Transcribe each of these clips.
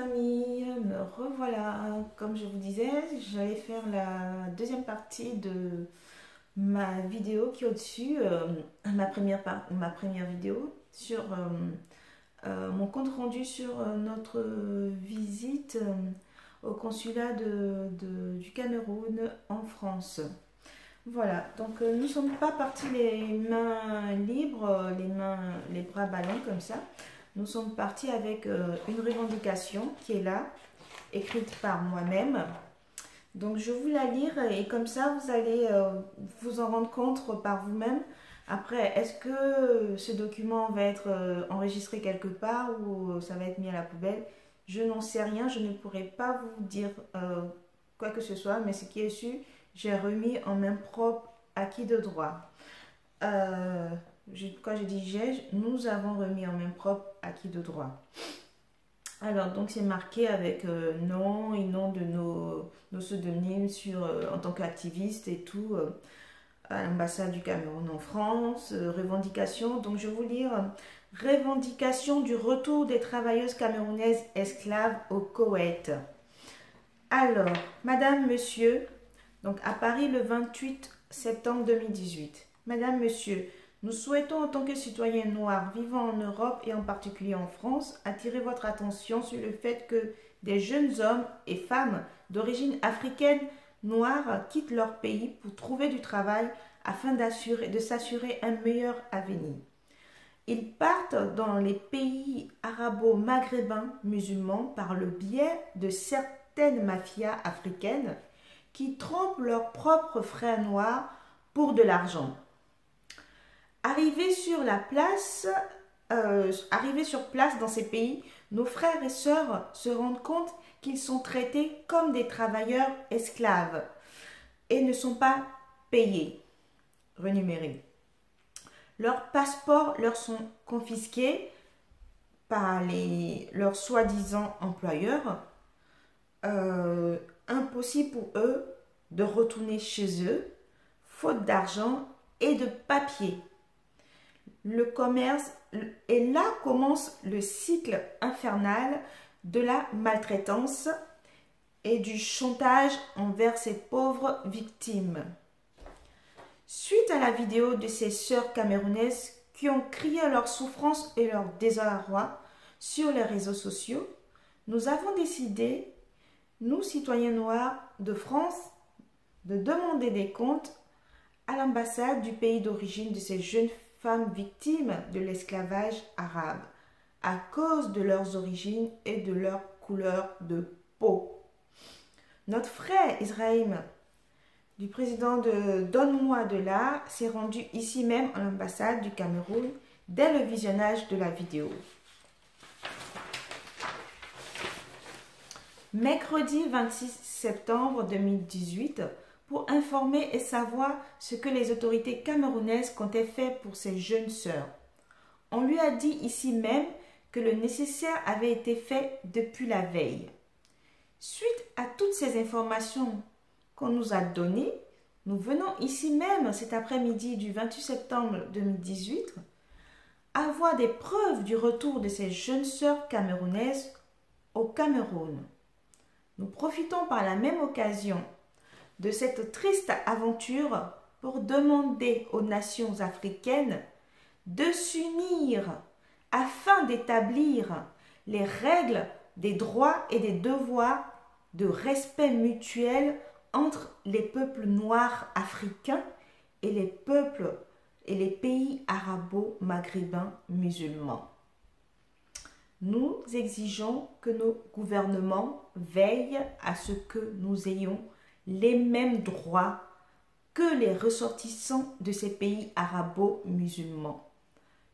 amis, me revoilà. Comme je vous disais, j'allais faire la deuxième partie de ma vidéo qui est au-dessus, ma première vidéo sur mon compte rendu sur notre visite au consulat du Cameroun en France. Voilà, donc nous ne sommes pas partis les mains libres, les bras ballants comme ça. Nous sommes partis avec une revendication qui est là, écrite par moi-même. Donc je vais vous la lire et comme ça vous allez vous en rendre compte par vous-même. Après, est-ce que ce document va être enregistré quelque part ou ça va être mis à la poubelle? Je n'en sais rien, je ne pourrai pas vous dire quoi que ce soit, mais ce qui est sûr, j'ai remis en main propre acquis de droit. Quand je dis j'ai, nous avons remis en main propre acquis de droit. Alors, donc c'est marqué avec nom et nom de nos pseudonymes en tant qu'activiste et tout, à l'ambassade du Cameroun en France, revendication. Donc je vais vous lire revendication du retour des travailleuses camerounaises esclaves au Koweït. Alors, Madame, Monsieur, donc à Paris le 28 septembre 2018. Madame, Monsieur, nous souhaitons en tant que citoyens noirs vivant en Europe et en particulier en France, attirer votre attention sur le fait que des jeunes hommes et femmes d'origine africaine noire quittent leur pays pour trouver du travail afin de s'assurer un meilleur avenir. Ils partent dans les pays arabo-maghrébins musulmans par le biais de certaines mafias africaines qui trompent leurs propres frères noirs pour de l'argent. Arrivés sur place dans ces pays, nos frères et sœurs se rendent compte qu'ils sont traités comme des travailleurs esclaves et ne sont pas payés, rémunérés. Leurs passeports leur sont confisqués par leurs soi-disant employeurs. Impossible pour eux de retourner chez eux, faute d'argent et de papier. Le commerce, et là commence le cycle infernal de la maltraitance et du chantage envers ces pauvres victimes. Suite à la vidéo de ces sœurs camerounaises qui ont crié leur souffrance et leur désarroi sur les réseaux sociaux, nous avons décidé, nous citoyens noirs de France, de demander des comptes à l'ambassade du pays d'origine de ces jeunes femmes victimes de l'esclavage arabe à cause de leurs origines et de leur couleur de peau. Notre frère Israël, du président de Donne-moi de l'art, s'est rendu ici même à l'ambassade du Cameroun dès le visionnage de la vidéo. Mercredi 26 septembre 2018, pour informer et savoir ce que les autorités camerounaises comptaient faire pour ses jeunes sœurs. On lui a dit ici même que le nécessaire avait été fait depuis la veille. Suite à toutes ces informations qu'on nous a données, nous venons ici même cet après-midi du 28 septembre 2018 avoir des preuves du retour de ces jeunes sœurs camerounaises au Cameroun. Nous profitons par la même occasion de cette triste aventure pour demander aux nations africaines de s'unir afin d'établir les règles des droits et des devoirs de respect mutuel entre les peuples noirs africains et les pays arabo-maghrébins musulmans. Nous exigeons que nos gouvernements veillent à ce que nous ayons les mêmes droits que les ressortissants de ces pays arabo-musulmans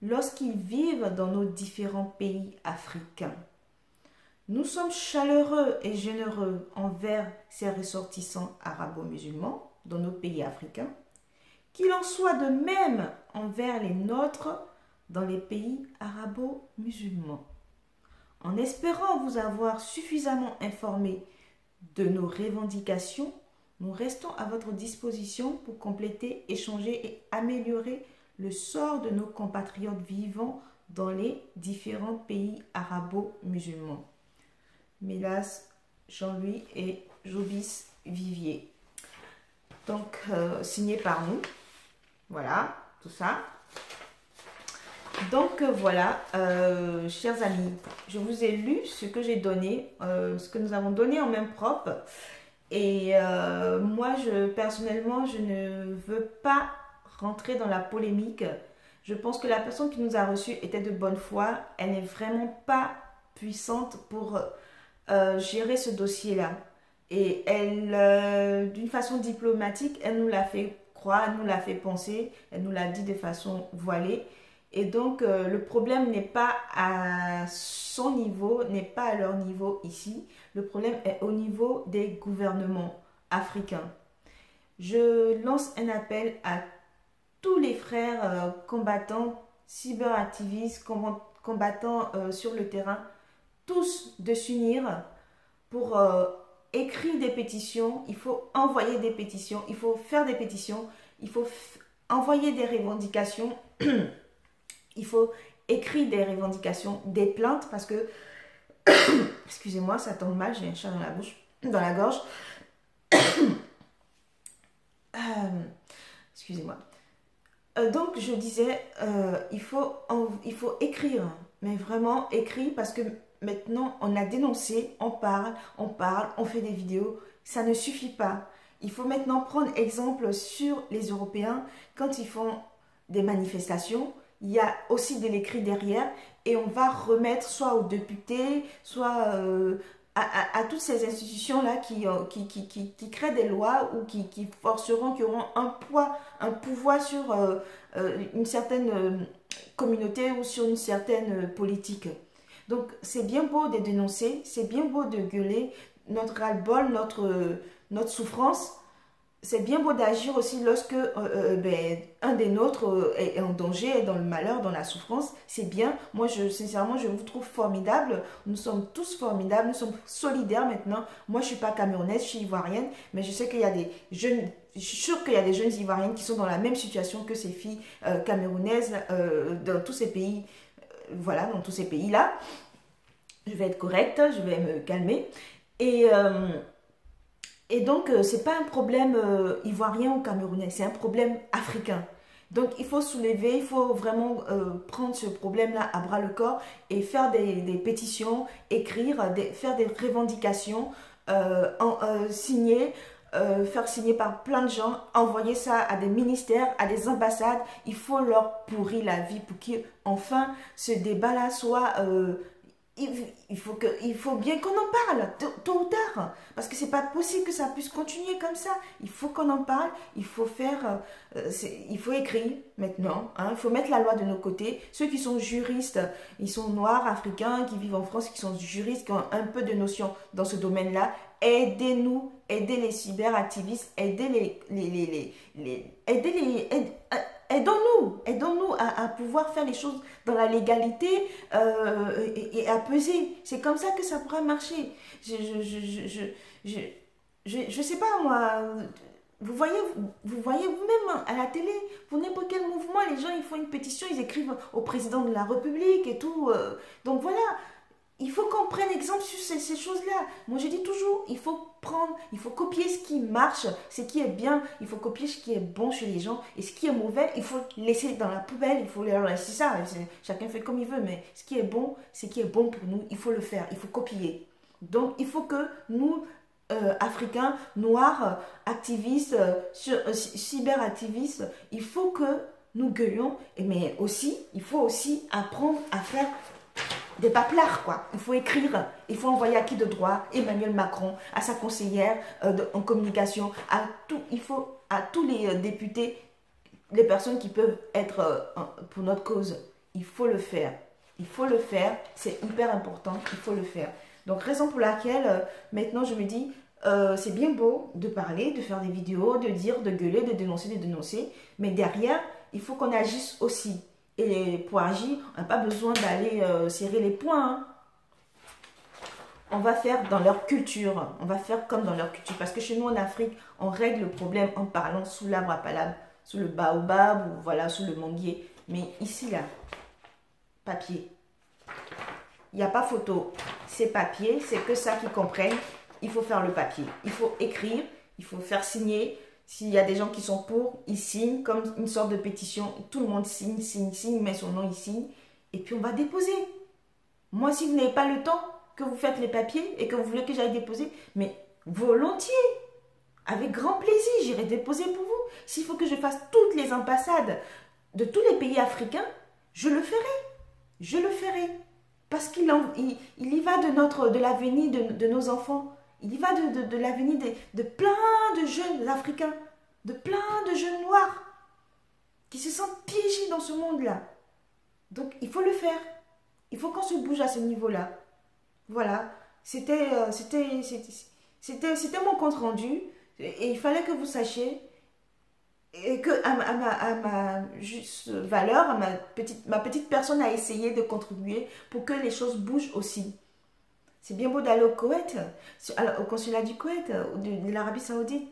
lorsqu'ils vivent dans nos différents pays africains. Nous sommes chaleureux et généreux envers ces ressortissants arabo-musulmans dans nos pays africains, qu'il en soit de même envers les nôtres dans les pays arabo-musulmans. En espérant vous avoir suffisamment informé de nos revendications, nous restons à votre disposition pour compléter, échanger et améliorer le sort de nos compatriotes vivant dans les différents pays arabo-musulmans. Mélas Jean-Louis et Jobis Vivier. Donc, signé par nous. Voilà, tout ça. Donc, voilà, chers amis, je vous ai lu ce que j'ai donné, ce que nous avons donné en main propre. Et moi, personnellement, je ne veux pas rentrer dans la polémique. Je pense que la personne qui nous a reçus était de bonne foi. Elle n'est vraiment pas puissante pour gérer ce dossier-là. Et elle, d'une façon diplomatique, elle nous l'a fait croire, elle nous l'a fait penser, elle nous l'a dit de façon voilée. Et donc, le problème n'est pas à son niveau, n'est pas à leur niveau ici. Le problème est au niveau des gouvernements africains. Je lance un appel à tous les frères combattants, cyberactivistes, combattants sur le terrain, tous de s'unir pour écrire des pétitions. Il faut envoyer des pétitions, il faut faire des pétitions, il faut envoyer des revendications, il faut écrire des revendications, des plaintes, parce que, excusez-moi, ça tombe mal, j'ai un chat dans la bouche, dans la gorge. Excusez-moi. Donc, je disais, il faut écrire, mais vraiment écrire, parce que maintenant, on a dénoncé, on parle, on fait des vidéos, ça ne suffit pas. Il faut maintenant prendre exemple sur les Européens, quand ils font des manifestations, il y a aussi de l'écrit derrière, et on va remettre soit aux députés, soit à toutes ces institutions-là qui créent des lois ou qui forceront, qui auront un poids, un pouvoir sur une certaine communauté ou sur une certaine politique. Donc, c'est bien beau de dénoncer, c'est bien beau de gueuler notre ras-le-bol, notre souffrance. C'est bien beau d'agir aussi lorsque un des nôtres est en danger, est dans le malheur, dans la souffrance. C'est bien. Moi, sincèrement, je vous trouve formidable. Nous sommes tous formidables. Nous sommes solidaires maintenant. Moi, je ne suis pas camerounaise, je suis ivoirienne. Mais je sais qu'il y a des jeunes... Je suis sûre qu'il y a des jeunes ivoiriennes qui sont dans la même situation que ces filles camerounaises dans tous ces pays. Voilà, dans tous ces pays-là. Je vais être correcte, je vais me calmer. Et donc, ce n'est pas un problème ivoirien ou camerounais, c'est un problème africain. Donc, il faut soulever, il faut vraiment prendre ce problème-là à bras le corps et faire des pétitions, écrire, faire des revendications, signer, faire signer par plein de gens, envoyer ça à des ministères, à des ambassades. Il faut leur pourrir la vie pour qu'enfin ce débat-là soit... il faut bien qu'on en parle, tôt ou tard, parce que c'est pas possible que ça puisse continuer comme ça. Il faut qu'on en parle, il faut faire, il faut écrire maintenant, hein, il faut mettre la loi de nos côtés. Ceux qui sont juristes, ils sont noirs, africains, qui vivent en France, qui sont juristes, qui ont un peu de notion dans ce domaine-là, aidez-nous, aidez les cyberactivistes, aidons-nous à pouvoir faire les choses dans la légalité et à peser. C'est comme ça que ça pourra marcher. Je sais pas moi. Vous voyez vous-même à la télé, pour n'importe quel mouvement, les gens ils font une pétition, ils écrivent au président de la République et tout. Donc voilà. Il faut qu'on prenne exemple sur ces choses-là. Moi, je dis toujours, il faut copier ce qui marche, ce qui est bien. Il faut copier ce qui est bon chez les gens. Et ce qui est mauvais, il faut laisser dans la poubelle. Il faut leur laisser ça. Chacun fait comme il veut. Mais ce qui est bon pour nous, il faut le faire. Il faut copier. Donc, il faut que nous, Africains, Noirs, activistes, cyberactivistes, il faut que nous gueulions. Mais aussi, il faut aussi apprendre à faire... des paplards, quoi. Il faut écrire, il faut envoyer à qui de droit, Emmanuel Macron, à sa conseillère en communication, il faut à tous les députés, les personnes qui peuvent être pour notre cause. Il faut le faire. Il faut le faire. C'est hyper important. Il faut le faire. Donc, raison pour laquelle, maintenant, je me dis, c'est bien beau de parler, de faire des vidéos, de dire, de gueuler, de dénoncer. Mais derrière, il faut qu'on agisse aussi. Et pour agir, on n'a pas besoin d'aller serrer les poings. Hein. On va faire dans leur culture. On va faire comme dans leur culture. Parce que chez nous, en Afrique, on règle le problème en parlant sous l'arbre à palabre, sous le baobab ou voilà, sous le manguier. Mais ici, là, papier. Il n'y a pas photo. ces papiers, c'est que ça qu'ils comprennent. Il faut faire le papier. Il faut écrire, il faut faire signer. S'il y a des gens qui sont pour, ils signent comme une sorte de pétition. Tout le monde signe, signe, signe, met son nom, il signe. Et puis on va déposer. Moi, si vous n'avez pas le temps, que vous faites les papiers et que vous voulez que j'aille déposer, mais volontiers, avec grand plaisir, j'irai déposer pour vous. S'il faut que je fasse toutes les ambassades de tous les pays africains, je le ferai. Je le ferai. Parce qu'il y va de l'avenir de nos enfants. Il y va de l'avenir de plein de jeunes africains, de plein de jeunes noirs qui se sentent piégés dans ce monde-là. Donc, il faut le faire. Il faut qu'on se bouge à ce niveau-là. Voilà. C'était mon compte rendu. Et il fallait que vous sachiez et que à ma juste valeur, ma petite personne a essayé de contribuer pour que les choses bougent aussi. C'est bien beau d'aller au Koweït, au consulat du Koweït, de l'Arabie Saoudite.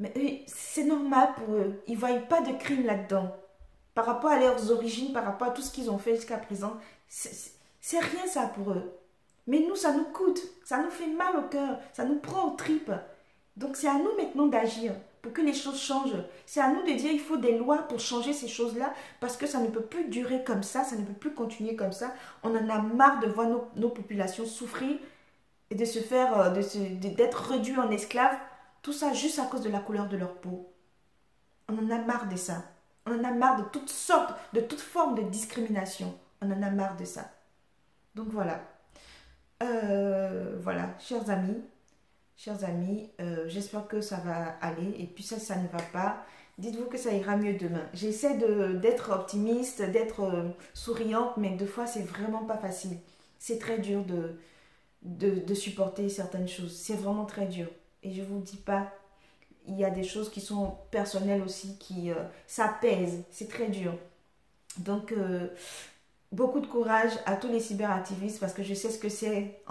Mais eux, c'est normal pour eux. Ils ne voient pas de crime là-dedans. Par rapport à leurs origines, par rapport à tout ce qu'ils ont fait jusqu'à présent, c'est rien ça pour eux. Mais nous, ça nous coûte, ça nous fait mal au cœur, ça nous prend aux tripes. Donc c'est à nous maintenant d'agir pour que les choses changent. C'est à nous de dire il faut des lois pour changer ces choses-là parce que ça ne peut plus durer comme ça ne peut plus continuer comme ça. On en a marre de voir nos populations souffrir et de se faire, d'être réduits en esclaves. Tout ça juste à cause de la couleur de leur peau. On en a marre de ça. On en a marre de toutes sortes, de toutes formes de discrimination. On en a marre de ça. Donc voilà. Voilà, chers amis, j'espère que ça va aller. Et puis ça ne va pas, dites-vous que ça ira mieux demain. J'essaie d'être optimiste, d'être souriante, mais deux fois c'est vraiment pas facile. C'est très dur de supporter certaines choses. C'est vraiment très dur. Et je vous dis pas, il y a des choses qui sont personnelles aussi, ça pèse. C'est très dur. Donc beaucoup de courage à tous les cyberactivistes parce que je sais ce que c'est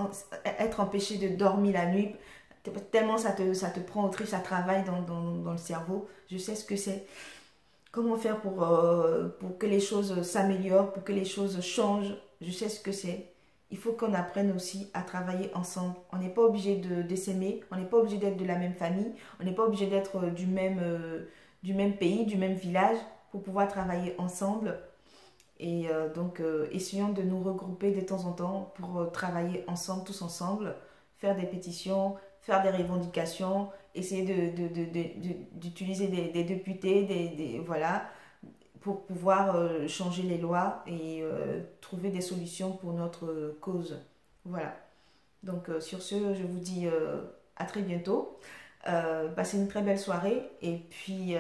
être empêché de dormir la nuit. Tellement ça te prend au trip, ça travaille dans le cerveau. Je sais ce que c'est. Comment faire pour que les choses s'améliorent, pour que les choses changent. Je sais ce que c'est. Il faut qu'on apprenne aussi à travailler ensemble. On n'est pas obligé de s'aimer. On n'est pas obligé d'être de la même famille. On n'est pas obligé d'être du même pays, du même village pour pouvoir travailler ensemble. Et donc, essayons de nous regrouper de temps en temps pour travailler ensemble, tous ensemble, faire des pétitions, faire des revendications, essayer d'utiliser des députés, voilà, pour pouvoir changer les lois et trouver des solutions pour notre cause. Voilà. Donc, sur ce, je vous dis à très bientôt. Passez une très belle soirée. Et puis,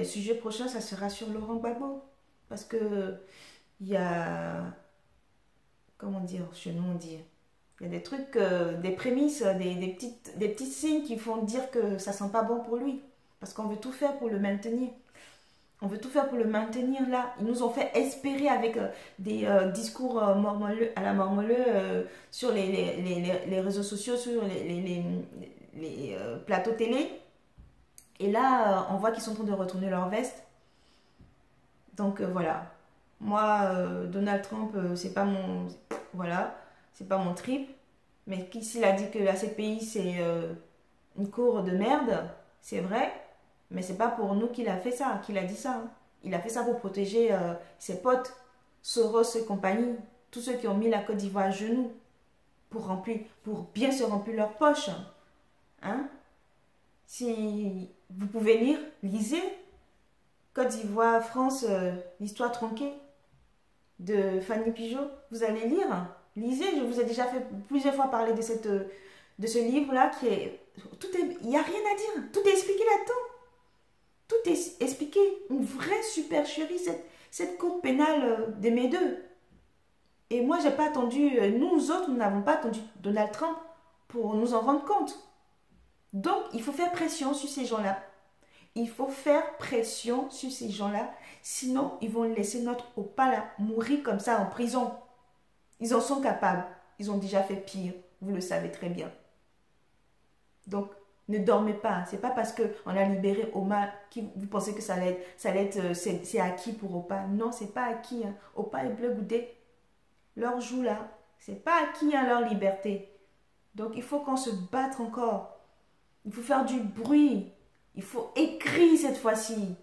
sujet prochain, ça sera sur Laurent Gbagbo. Parce que il y a, comment dire, chez nous on dit, il y a des trucs, des prémices, des petits signes qui font dire que ça sent pas bon pour lui. Parce qu'on veut tout faire pour le maintenir. On veut tout faire pour le maintenir là. Ils nous ont fait espérer avec des discours à la mormoleux sur les réseaux sociaux, sur les plateaux télé. Et là, on voit qu'ils sont en train de retourner leur veste. Donc voilà, moi Donald Trump c'est pas mon, voilà, c'est pas mon trip, mais s'il a dit que la CPI c'est une cour de merde, c'est vrai, mais c'est pas pour nous qu'il a fait ça, qu'il a dit ça. Hein. Il a fait ça pour protéger ses potes, Soros et compagnie, tous ceux qui ont mis la Côte d'Ivoire à genoux pour bien se remplir leurs poches. Hein? Si vous pouvez lire, lisez. Côte d'Ivoire, France, l'histoire tronquée de Fanny Pigeot. Vous allez lire, lisez. Je vous ai déjà fait plusieurs fois parler de ce livre-là qui est... Il n'y a rien à dire. Tout est expliqué là-dedans. Tout est expliqué. Une vraie supercherie, cette cour pénale des Médeux. Et moi, j'ai pas attendu... Nous autres, nous n'avons pas attendu Donald Trump pour nous en rendre compte. Donc, il faut faire pression sur ces gens-là. Il faut faire pression sur ces gens-là, sinon ils vont laisser notre opa là mourir comme ça en prison. Ils en sont capables. Ils ont déjà fait pire. Vous le savez très bien. Donc, ne dormez pas. C'est pas parce qu'on a libéré Oma que vous pensez que ça allait être c'est acquis pour Opa. Non, c'est pas acquis. Hein. Opa et Bleu Goudé, leur joue là, C'est pas acquis à leur liberté. Donc il faut qu'on se batte encore. Il faut faire du bruit. Il faut écrire cette fois-ci.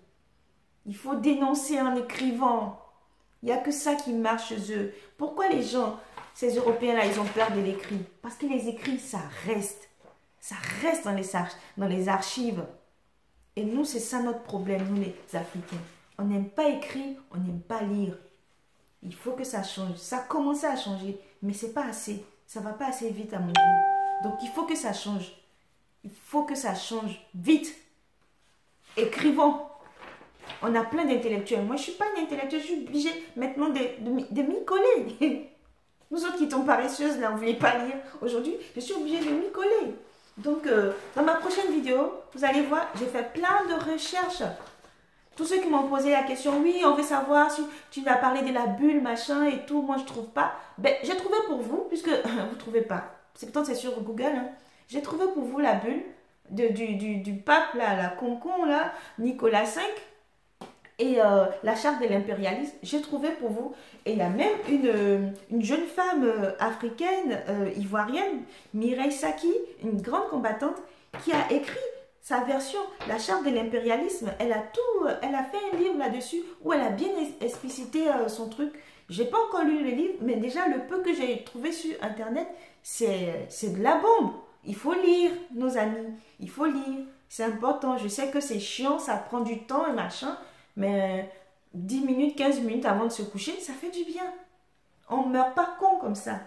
Il faut dénoncer en écrivant. Il n'y a que ça qui marche chez eux. Pourquoi les gens, ces Européens-là, ils ont peur de l'écrit? Parce que les écrits, ça reste. Ça reste dans les archives. Et nous, c'est ça notre problème, nous les Africains. On n'aime pas écrire, on n'aime pas lire. Il faut que ça change. Ça a commencé à changer, mais c'est pas assez. Ça va pas assez vite à mon goût. Donc il faut que ça change. Il faut que ça change vite. Écrivons. On a plein d'intellectuels. Moi, je ne suis pas une intellectuelle. Je suis obligée maintenant de m'y coller. Nous autres qui sommes paresseuses, là, on ne voulait pas lire. Aujourd'hui, je suis obligée de m'y coller. Donc, dans ma prochaine vidéo, vous allez voir, j'ai fait plein de recherches. Tous ceux qui m'ont posé la question, oui, on veut savoir si tu as parlé de la bulle, machin et tout. Moi, je ne trouve pas. Ben, j'ai trouvé pour vous, puisque vous ne trouvez pas. C'est pourtant, c'est sur Google. Hein. J'ai trouvé pour vous la bulle du pape, là, la concon, là, Nicolas V. Et la charte de l'impérialisme, j'ai trouvé pour vous. Et il y a même une jeune femme africaine, ivoirienne, Mireille Saki, une grande combattante, qui a écrit sa version, la charte de l'impérialisme. Elle a fait un livre là-dessus où elle a bien explicité son truc. J'ai pas encore lu le livre, mais déjà le peu que j'ai trouvé sur Internet, c'est de la bombe. Il faut lire, nos amis. Il faut lire. C'est important. Je sais que c'est chiant, ça prend du temps et machin. Mais 10 minutes, 15 minutes avant de se coucher, ça fait du bien. On ne meurt pas con comme ça.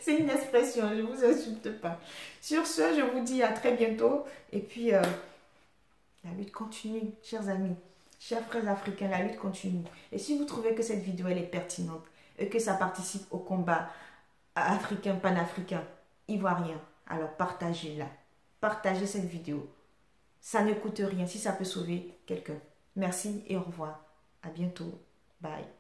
C'est une expression, je ne vous insulte pas. Sur ce, je vous dis à très bientôt. Et puis, la lutte continue, chers amis, chers frères africains, la lutte continue. Et si vous trouvez que cette vidéo elle est pertinente et que ça participe au combat africain, panafricain, ivoirien, alors partagez-la. Partagez cette vidéo. Ça ne coûte rien si ça peut sauver quelqu'un. Merci et au revoir. À bientôt. Bye.